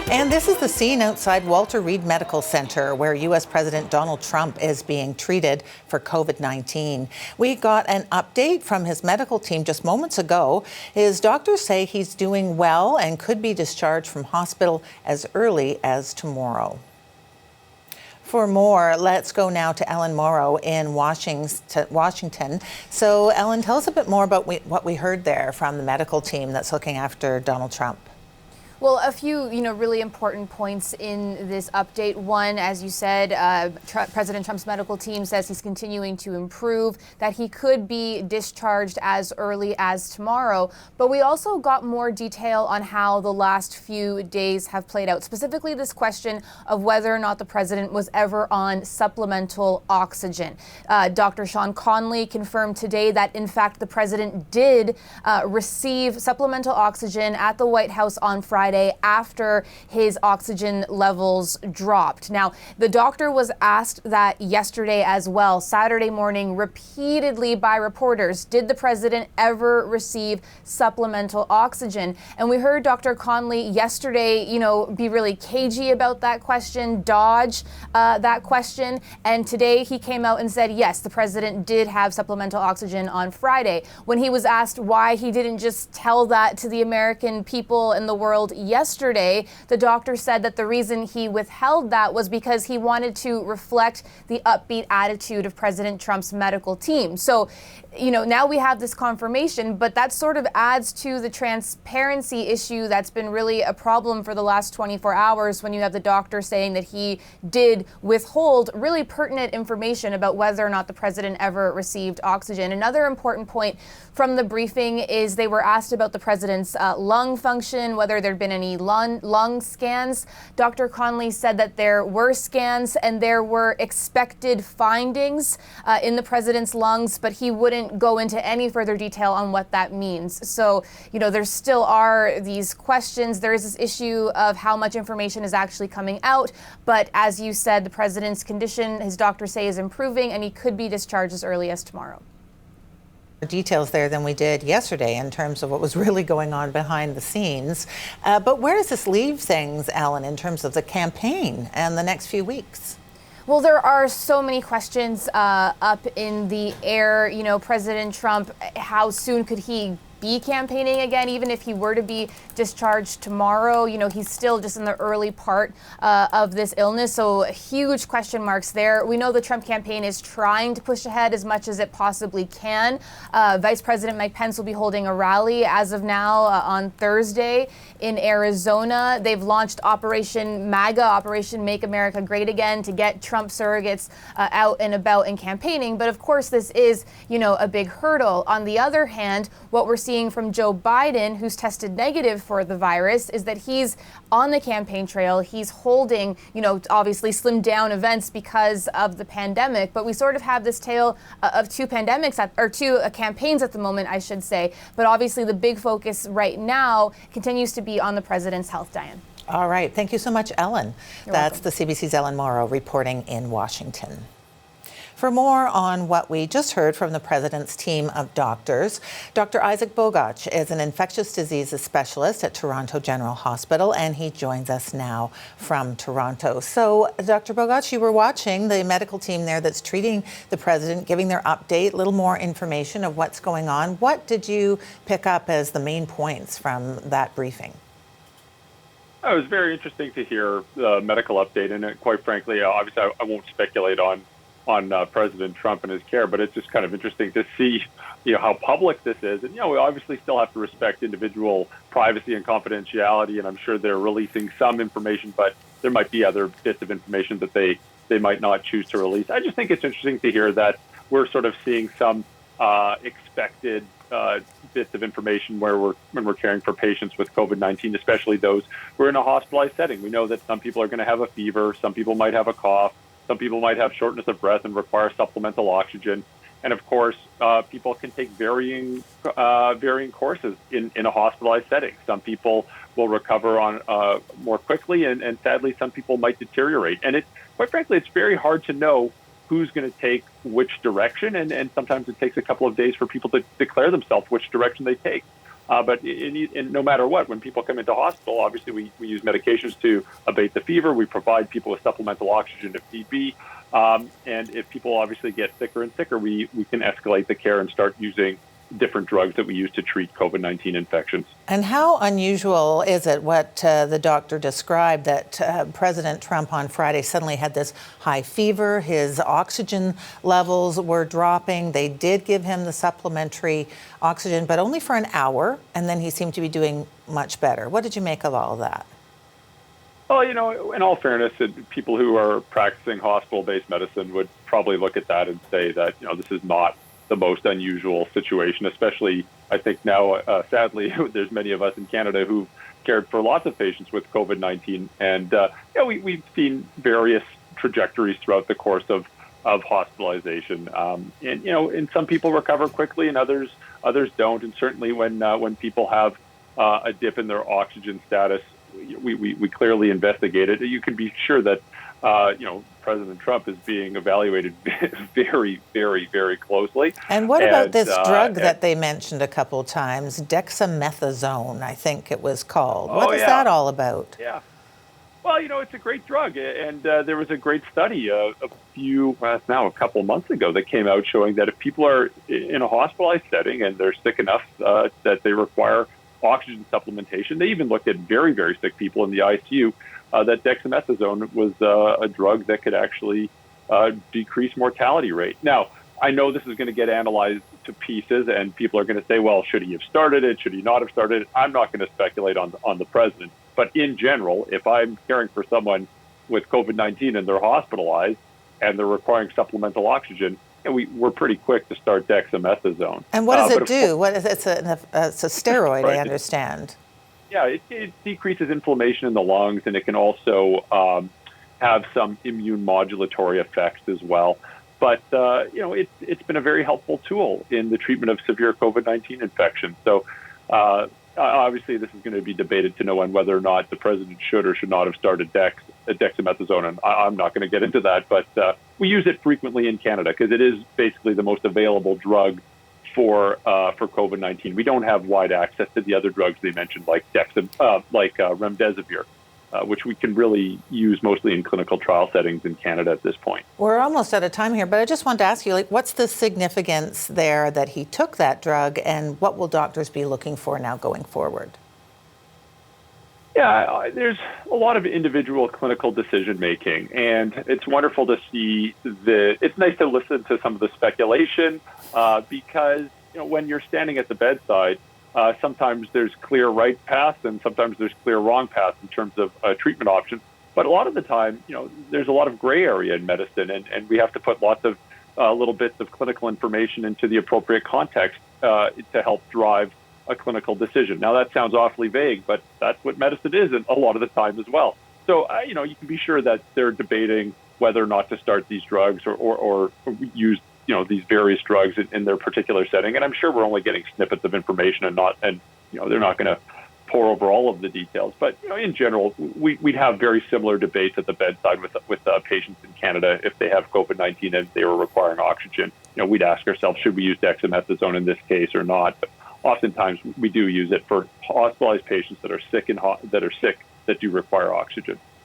And this is the scene outside Walter Reed Medical Center where U.S. President Donald Trump is being treated for COVID-19. We got an update from his medical team just moments ago. His doctors say he's doing well and could be discharged from hospital as early as tomorrow. For more, let's go now to Ellen Morrow in Washington. So, Ellen, tell us a bit more about what we heard there from the medical team that's looking after Donald Trump. Well, a few, really important points in this update. One, as you said, President Trump's medical team says he's continuing to improve, that he could be discharged as early as tomorrow. But we also got more detail on how the last few days have played out, specifically this question of whether or not the president was ever on supplemental oxygen. Dr. Sean Conley confirmed today that, in fact, the president did receive supplemental oxygen at the White House on Friday after his oxygen levels dropped. Now, the doctor was asked that yesterday as well, Saturday morning, repeatedly by reporters, did the president ever receive supplemental oxygen? And we heard Dr. Conley yesterday, be really cagey about that question, dodge that question. And today he came out and said, yes, the president did have supplemental oxygen on Friday. When he was asked why he didn't just tell that to the American people and the world yesterday, the doctor said that the reason he withheld that was because he wanted to reflect the upbeat attitude of President Trump's medical team. So, now we have this confirmation, but that sort of adds to the transparency issue that's been really a problem for the last 24 hours when you have the doctor saying that he did withhold really pertinent information about whether or not the president ever received oxygen. Another important point from the briefing is they were asked about the president's lung function, whether there'd been any lung scans. Dr. Conley said that there were scans and there were expected findings in the president's lungs, but he wouldn't go into any further detail on what that means. So, there still are these questions. There is this issue of how much information is actually coming out. But as you said, the president's condition, his doctors say, is improving, and he could be discharged as early as tomorrow. Details there than we did yesterday in terms of what was really going on behind the scenes. But where does this leave things, Alan, in terms of the campaign and the next few weeks? Well, there are so many questions up in the air. President Trump, how soon could he be campaigning again, even if he were to be discharged tomorrow? He's still just in the early part of this illness, so huge question marks there. We know the Trump campaign is trying to push ahead as much as it possibly can. Vice President Mike Pence will be holding a rally as of now on Thursday in Arizona. They've launched Operation MAGA, Operation Make America Great Again, to get Trump surrogates out and about and campaigning. But of course, this is, a big hurdle. On the other hand, what we're seeing from Joe Biden, who's tested negative for the virus, is that he's on the campaign trail. He's holding, obviously slimmed down events because of the pandemic. But we sort of have this tale of two campaigns at the moment, I should say. But obviously the big focus right now continues to be on the president's health, Diane. All right. Thank you so much, Ellen. That's welcome. the CBC's Ellen Morrow reporting in Washington. For more on what we just heard from the president's team of doctors, Dr. Isaac Bogoch is an infectious diseases specialist at Toronto General Hospital, and he joins us now from Toronto. So, Dr. Bogoch, you were watching the medical team there that's treating the president, giving their update, a little more information of what's going on. What did you pick up as the main points from that briefing? It was very interesting to hear the medical update, and quite frankly, obviously I won't speculate on President Trump and his care, but it's just kind of interesting to see, how public this is. And, we obviously still have to respect individual privacy and confidentiality, and I'm sure they're releasing some information, but there might be other bits of information that they might not choose to release. I just think it's interesting to hear that we're sort of seeing some expected bits of information when we're caring for patients with COVID-19, especially those who are in a hospitalized setting. We know that some people are going to have a fever, some people might have a cough, some people might have shortness of breath and require supplemental oxygen. And of course, people can take varying courses in a hospitalized setting. Some people will recover on more quickly, and sadly, some people might deteriorate. And quite frankly, it's very hard to know who's going to take which direction, and sometimes it takes a couple of days for people to declare themselves which direction they take. But no matter what, when people come into hospital, obviously we use medications to abate the fever. We provide people with supplemental oxygen if need be. And if people obviously get sicker and sicker, we can escalate the care and start using different drugs that we use to treat COVID-19 infections. And how unusual is it what the doctor described, that President Trump on Friday suddenly had this high fever, his oxygen levels were dropping. They did give him the supplementary oxygen, but only for an hour, and then he seemed to be doing much better. What did you make of all of that? Well, in all fairness, people who are practicing hospital-based medicine would probably look at that and say that, this is not the most unusual situation, especially, I think now, sadly, there's many of us in Canada who've cared for lots of patients with COVID-19. And we've seen various trajectories throughout the course of hospitalization. And some people recover quickly and others don't. And certainly when people have a dip in their oxygen status, we clearly investigate it. You can be sure that President Trump is being evaluated very, very, very closely. And what about this drug that they mentioned a couple of times, dexamethasone, I think it was called? What is that all about? Yeah. Well, it's a great drug. And there was a great study a couple of months ago that came out showing that if people are in a hospitalized setting and they're sick enough that they require oxygen supplementation, they even looked at very, very sick people in the ICU, that dexamethasone was a drug that could actually decrease mortality rate. Now, I know this is going to get analyzed to pieces, and people are going to say, well, should he have started it? Should he not have started it? I'm not going to speculate on the president. But in general, if I'm caring for someone with COVID-19 and they're hospitalized and they're requiring supplemental oxygen, we're pretty quick to start dexamethasone. And what does it do? It's a steroid, right. I understand. Yeah, it decreases inflammation in the lungs, and it can also have some immune modulatory effects as well. But, it's been a very helpful tool in the treatment of severe COVID-19 infection. So, obviously, this is going to be debated to know on whether or not the president should or should not have started dexamethasone, and I'm not going to get into that. But we use it frequently in Canada because it is basically the most available drug for COVID-19. We don't have wide access to the other drugs they mentioned, like remdesivir, which we can really use mostly in clinical trial settings in Canada at this point. We're almost out of time here, but I just wanted to ask you, what's the significance there that he took that drug, and what will doctors be looking for now going forward? Yeah, there's a lot of individual clinical decision making, and it's wonderful to see it's nice to listen to some of the speculation because when you're standing at the bedside, sometimes there's clear right paths and sometimes there's clear wrong paths in terms of treatment options. But a lot of the time, there's a lot of gray area in medicine, and we have to put lots of little bits of clinical information into the appropriate context to help drive a clinical decision. Now, that sounds awfully vague, but that's what medicine is a lot of the time as well. So, you can be sure that they're debating whether or not to start these drugs or use, these various drugs in their particular setting. And I'm sure we're only getting snippets of information and they're not going to pour over all of the details. But, in general, we'd have very similar debates at the bedside with patients in Canada if they have COVID-19 and they were requiring oxygen. We'd ask ourselves, should we use dexamethasone in this case or not? But oftentimes we do use it for hospitalized patients that are sick that do require oxygen.